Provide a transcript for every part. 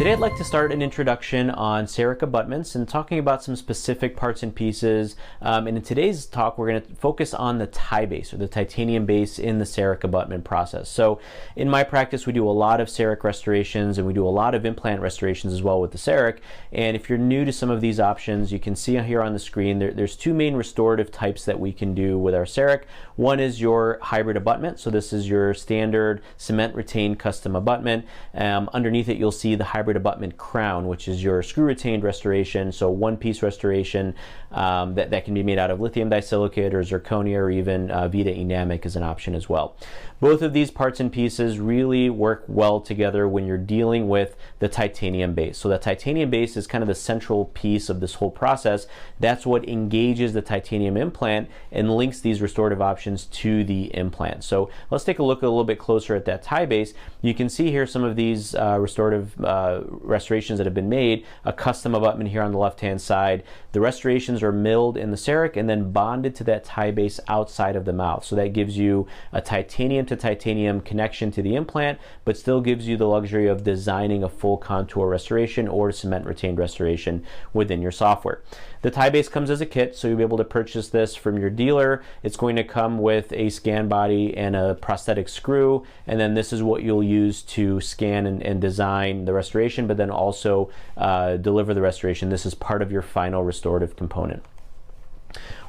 Today I'd like to start an introduction on CEREC abutments and talking about some specific parts and pieces. And in today's talk, we're going to focus on the Ti-Base, or the titanium base in the CEREC abutment process. So in my practice, we do a lot of CEREC restorations and we do a lot of implant restorations as well with the CEREC. And if you're new to some of these options, you can see here on the screen, there's two main restorative types that we can do with our CEREC. One is your hybrid abutment. So this is your standard cement retained custom abutment. Underneath it, you'll see the hybrid abutment crown, which is your screw retained restoration, so one piece restoration that can be made out of lithium disilicate or zirconia, or even Vita enamic is an option as well. Both of these parts and pieces really work well together when you're dealing with the titanium base. So the titanium base is kind of the central piece of this whole process. That's what engages the titanium implant and links these restorative options to the implant. So let's take a look a little bit closer at that Ti-Base. You can see here some of these restorative restorations that have been made. A custom abutment here on the left hand side. The restorations are milled in the CEREC and then bonded to that Ti-Base outside of the mouth. So that gives you a titanium to titanium connection to the implant, but still gives you the luxury of designing a full contour restoration or cement retained restoration within your software. The Ti-Base comes as a kit, so you'll be able to purchase this from your dealer. It's going to come with a scan body and a prosthetic screw, and then this is what you'll use to scan and design the restoration, but then also deliver the restoration. This is part of your final restorative component.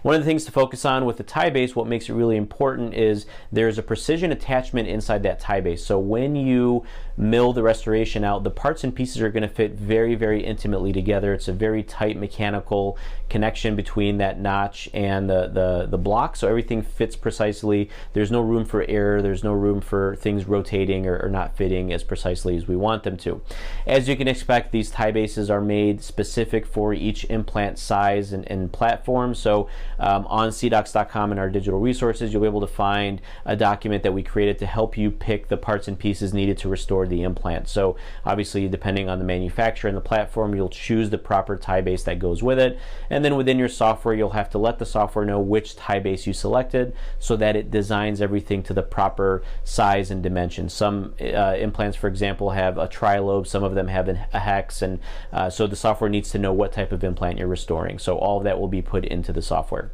One of the things to focus on with the Ti-Base, what makes it really important, is there's a precision attachment inside that Ti-Base. So when you mill the restoration out, the parts and pieces are going to fit very, very intimately together. It's a very tight mechanical connection between that notch and the block, so everything fits precisely. There's no room for error. There's no room for things rotating or not fitting as precisely as we want them to. As you can expect, these Ti-Bases are made specific for each implant size and platform. So on CDOCS.com and our digital resources, you'll be able to find a document that we created to help you pick the parts and pieces needed to restore the implant. So obviously, depending on the manufacturer and the platform, you'll choose the proper Ti-Base that goes with it. And then within your software, you'll have to let the software know which Ti-Base you selected so that it designs everything to the proper size and dimension. Some implants, for example, have a trilobe, some of them have a hex, and so the software needs to know what type of implant you're restoring. So all of that will be put into the software.